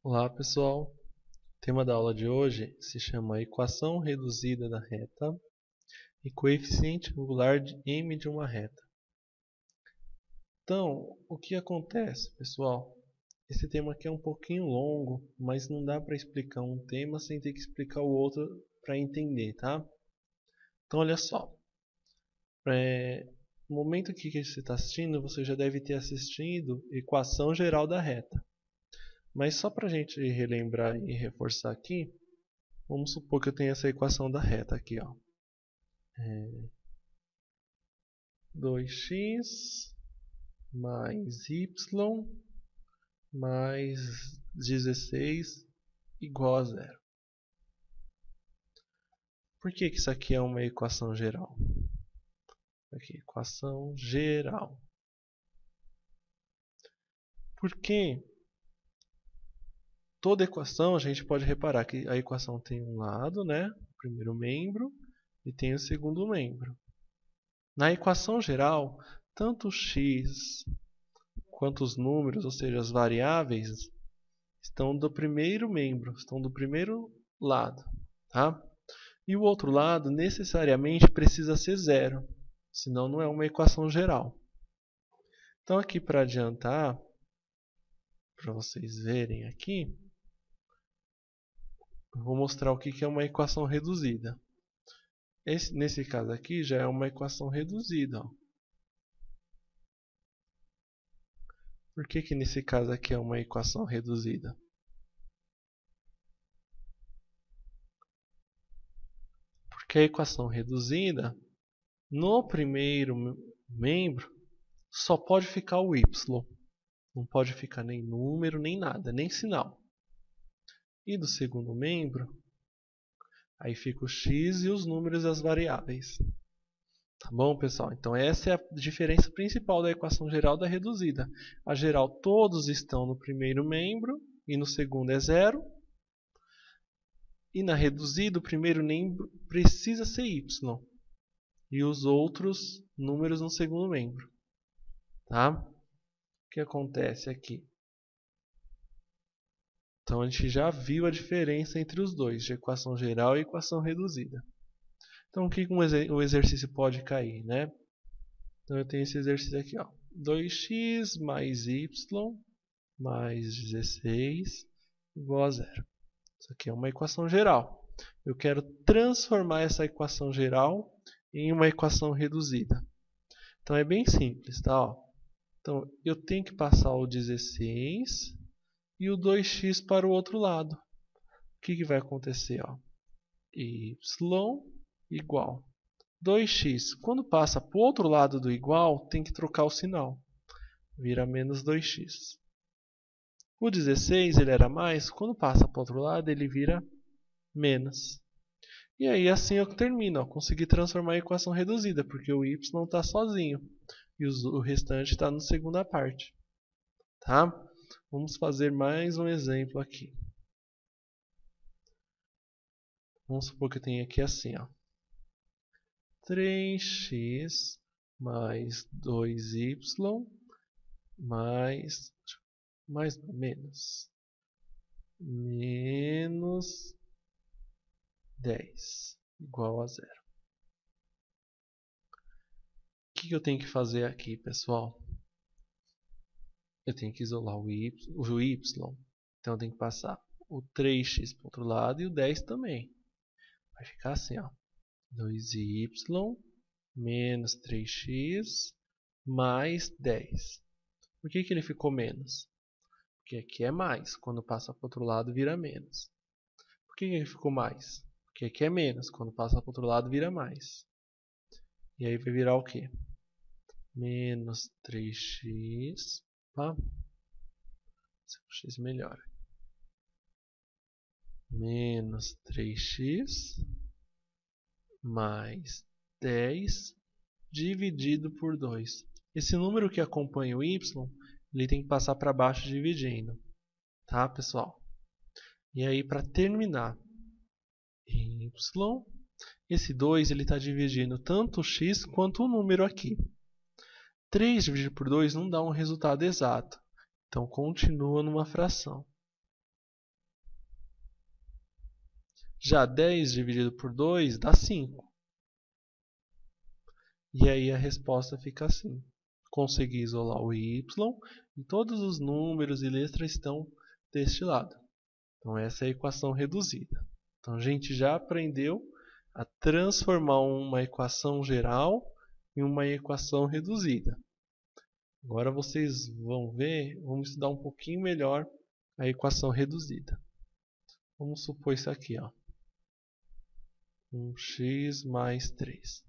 Olá pessoal, o tema da aula de hoje se chama Equação reduzida da reta e coeficiente angular de m de uma reta. Então, o que acontece, pessoal? Esse tema aqui é um pouquinho longo, mas não dá para explicar um tema sem ter que explicar o outro para entender, tá? Então, olha só, no momento que você está assistindo, você já deve ter assistido Equação geral da reta. Mas só para a gente relembrar e reforçar aqui, vamos supor que eu tenho essa equação da reta aqui, ó. 2x mais y mais 16 igual a zero. Por que isso aqui é uma equação geral? Aqui, equação geral. Porque toda equação a gente pode reparar que a equação tem um lado, né, o primeiro membro, e tem o segundo membro. Na equação geral, tanto x quanto os números, ou seja, as variáveis, estão do primeiro membro, estão do primeiro lado, tá? E o outro lado necessariamente precisa ser zero, senão não é uma equação geral. Então aqui para adiantar, para vocês verem aqui, eu vou mostrar o que é uma equação reduzida. Nesse caso aqui já é uma equação reduzida. Ó. Por que nesse caso aqui é uma equação reduzida? Porque a equação reduzida, no primeiro membro, só pode ficar o y. Não pode ficar nem número, nem nada, nem sinal. E do segundo membro, aí fica o x e os números e as variáveis. Tá bom, pessoal? Então essa é a diferença principal da equação geral da reduzida. A geral, todos estão no primeiro membro e no segundo é zero. E na reduzida, o primeiro membro precisa ser y. E os outros números no segundo membro. Tá? O que acontece aqui? Então a gente já viu a diferença entre os dois, de equação geral e equação reduzida. Então o que o exercício pode cair, né? Então eu tenho esse exercício aqui, ó. 2x mais y mais 16 igual a zero. Isso aqui é uma equação geral. Eu quero transformar essa equação geral em uma equação reduzida. Então é bem simples, tá? Ó. Então eu tenho que passar o 16 e o 2x para o outro lado. O que vai acontecer? Ó? Y igual 2x. Quando passa para o outro lado do igual, tem que trocar o sinal. Vira menos 2x. O 16 ele era mais, quando passa para o outro lado, ele vira menos. E aí assim eu termino. Ó, consegui transformar a equação reduzida, porque o y está sozinho. E o restante está na segunda parte. Tá? Vamos fazer mais um exemplo aqui. Vamos supor que eu tenho aqui assim, ó. 3x mais 2y mais menos 10 igual a zero. O que eu tenho que fazer aqui, pessoal? Eu tenho que isolar o y. Então eu tenho que passar o 3x para o outro lado e o 10 também. Vai ficar assim, ó. 2y menos 3x mais 10. Por que ele ficou menos? Porque aqui é mais. Quando passa para o outro lado, vira menos. Por que ele ficou mais? Porque aqui é menos. Quando passa para o outro lado, vira mais. E aí vai virar o quê? Menos 3x. Opa. X melhora. Menos 3x mais 10 dividido por 2. Esse número que acompanha o y, ele tem que passar para baixo dividindo. Tá, pessoal? E aí, para terminar, y, esse 2 está dividindo tanto o x quanto o número aqui. 3 dividido por 2 não dá um resultado exato. Então, continua numa fração. Já 10 dividido por 2 dá 5. E aí a resposta fica assim. Consegui isolar o y e todos os números e letras estão deste lado. Então essa é a equação reduzida. Então a gente já aprendeu a transformar uma equação geral em uma equação reduzida. Agora vocês vão ver, vamos estudar um pouquinho melhor a equação reduzida. Vamos supor isso aqui, ó. 1x mais 3.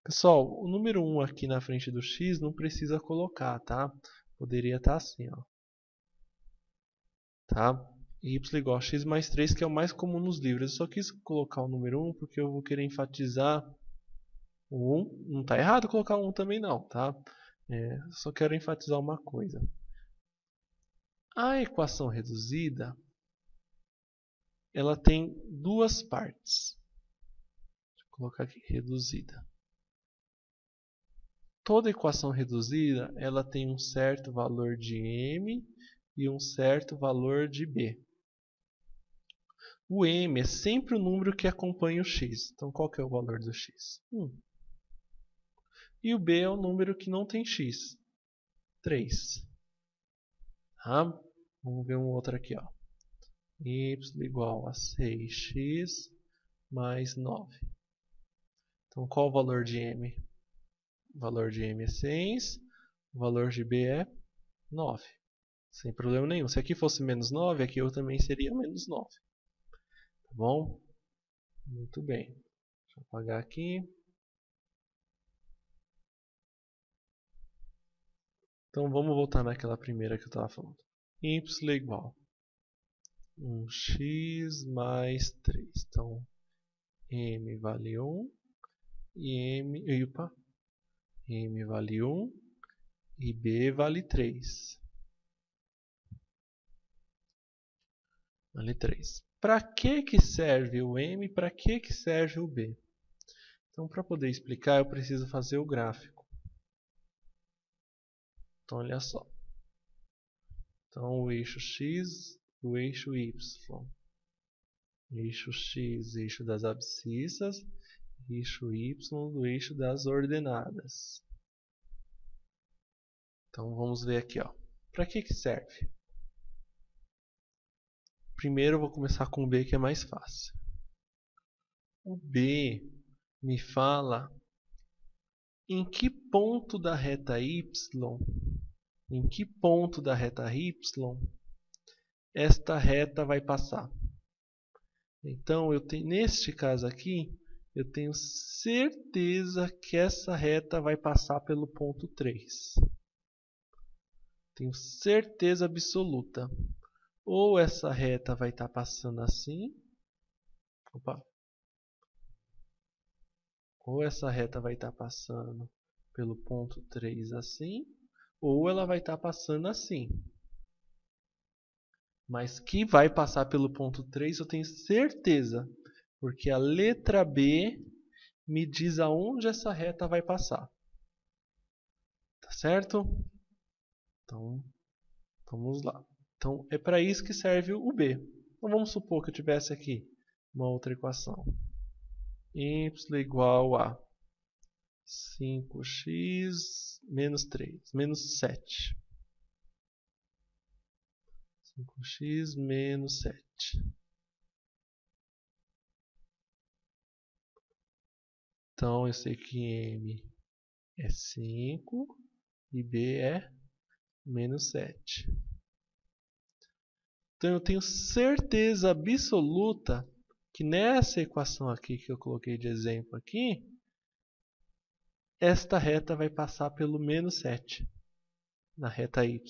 Pessoal, o número 1 aqui na frente do x não precisa colocar, tá? Poderia estar assim, ó. Tá? Y igual a x mais 3, que é o mais comum nos livros. Eu só quis colocar o número 1 porque eu vou querer enfatizar o 1. Não está errado colocar 1 também não, tá? Só quero enfatizar uma coisa. A equação reduzida, ela tem duas partes. Deixa eu colocar aqui, reduzida. Toda equação reduzida, ela tem um certo valor de m e um certo valor de b. O m é sempre o número que acompanha o x. Então, qual que é o valor do x? 1. E o b é o número que não tem x. 3. Tá? Vamos ver um outro aqui, ó. Y igual a 6x mais 9. Então, qual o valor de m? O valor de m é 6. O valor de b é 9. Sem problema nenhum. Se aqui fosse menos 9, aqui eu também seria menos 9. Tá bom? Muito bem. Deixa eu apagar aqui. Então, vamos voltar naquela primeira que eu estava falando. Y igual a 1x mais 3. Então, m vale 1 e m vale 1 e b vale 3. Vale 3. Para que serve o m e para que serve o b? Então, para poder explicar, eu preciso fazer o gráfico. Então, olha só. Então, o eixo x, o eixo y. Eixo x, eixo das abscissas. Eixo y, do eixo das ordenadas. Então, vamos ver aqui, ó. Para que serve? Primeiro, eu vou começar com o b, que é mais fácil. O b me fala em que ponto da reta y, esta reta vai passar. Então, neste caso aqui, eu tenho certeza que essa reta vai passar pelo ponto 3. Tenho certeza absoluta. Ou essa reta vai estar passando assim. Ou essa reta vai estar passando pelo ponto 3 assim. Ou ela vai estar passando assim. Mas que vai passar pelo ponto 3 eu tenho certeza. Porque a letra B me diz aonde essa reta vai passar. Tá certo? Então, vamos lá. Então, é para isso que serve o B. Então, vamos supor que eu tivesse aqui uma outra equação. Y igual a 5x menos 3, menos 7. 5x menos 7. Então, eu sei que m é 5 e b é menos 7. Então, eu tenho certeza absoluta que nessa equação aqui que eu coloquei de exemplo aqui, esta reta vai passar pelo menos 7 na reta y.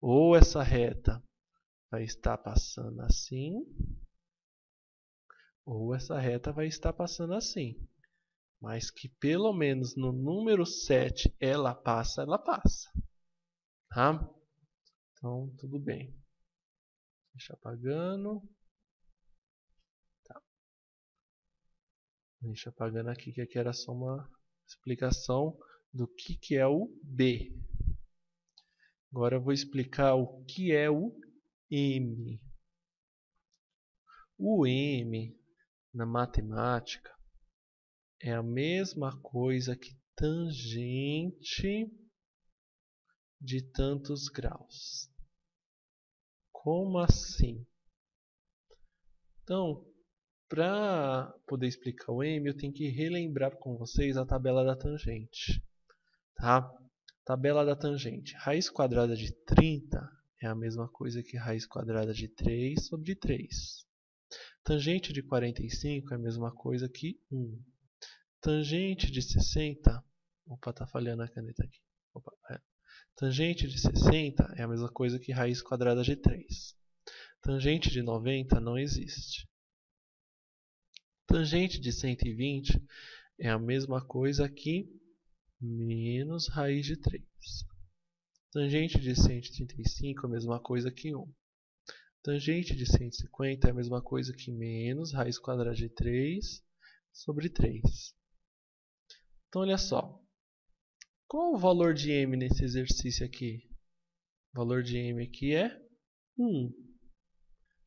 Ou essa reta vai estar passando assim, ou essa reta vai estar passando assim. Mas que pelo menos no número 7 ela passa. Tá? Então, tudo bem. Deixa apagando. Tá. Deixa apagando aqui, que aqui era só uma explicação do que é o B. Agora eu vou explicar o que é o M. O m na matemática é a mesma coisa que tangente de tantos graus. Como assim? Então, para poder explicar o m, eu tenho que relembrar com vocês a tabela da tangente. Tá? Tabela da tangente. Raiz quadrada de 30 é a mesma coisa que raiz quadrada de 3 sobre 3. Tangente de 45 é a mesma coisa que 1. Tangente de 60... Opa, tá falhando a caneta aqui. Opa, Tangente de 60 é a mesma coisa que raiz quadrada de 3. Tangente de 90 não existe. Tangente de 120 é a mesma coisa que menos raiz de 3. Tangente de 135 é a mesma coisa que 1. Tangente de 150 é a mesma coisa que menos raiz quadrada de 3 sobre 3. Então, olha só. Qual o valor de m nesse exercício aqui? O valor de m aqui é 1.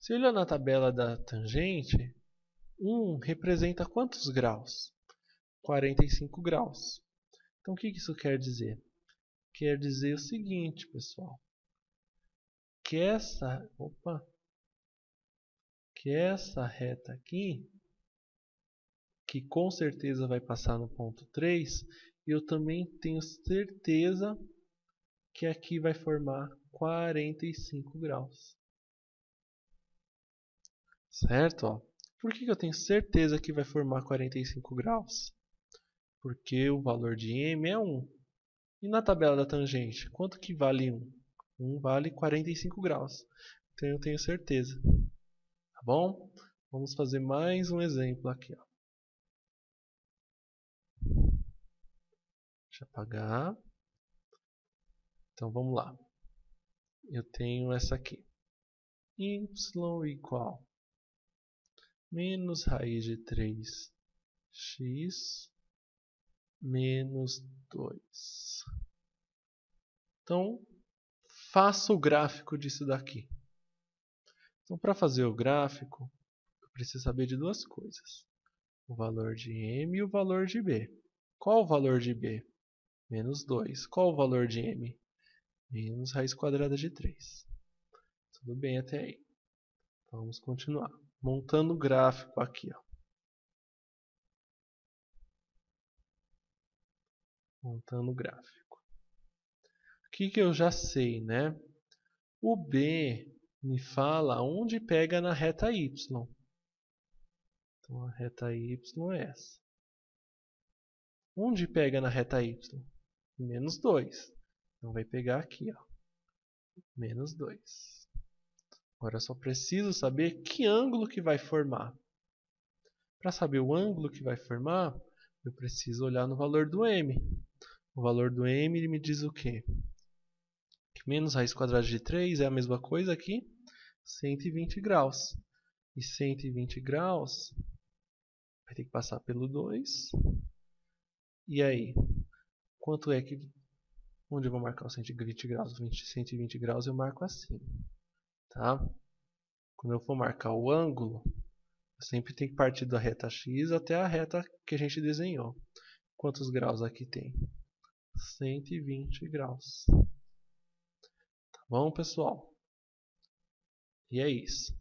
Se olhar na tabela da tangente, 1 representa quantos graus? 45 graus. Então, o que isso quer dizer? Quer dizer o seguinte, pessoal. Que essa reta aqui, que com certeza vai passar no ponto 3, eu também tenho certeza que aqui vai formar 45 graus. Certo? Ó. Por que eu tenho certeza que vai formar 45 graus? Porque o valor de m é 1. E na tabela da tangente, quanto que vale 1? 1 vale 45 graus. Então eu tenho certeza. Tá bom? Vamos fazer mais um exemplo aqui. Ó. Deixa eu apagar. Então vamos lá. Eu tenho essa aqui. Y igual menos raiz de 3x menos 2. Então, faça o gráfico disso daqui. Então, para fazer o gráfico, eu preciso saber de duas coisas. O valor de m e o valor de b. Qual o valor de b? Menos 2. Qual o valor de m? Menos raiz quadrada de 3. Tudo bem até aí. Vamos continuar. Montando o gráfico aqui. Ó. Montando o gráfico. O que eu já sei, né? O b me fala onde pega na reta y. Então a reta y é essa. Onde pega na reta y? Menos 2. Então vai pegar aqui, ó. Menos 2. Agora eu só preciso saber que ângulo que vai formar. Para saber o ângulo que vai formar, eu preciso olhar no valor do m. O valor do m me diz o quê? Que menos raiz quadrada de 3 é a mesma coisa que 120 graus. E 120 graus vai ter que passar pelo 2. E aí? Quanto é que... Onde eu vou marcar os 120 graus? 120 graus eu marco assim. Tá? Quando eu for marcar o ângulo, eu sempre tenho que partir da reta x até a reta que a gente desenhou. Quantos graus aqui tem? 120 graus. Tá bom, pessoal? E é isso.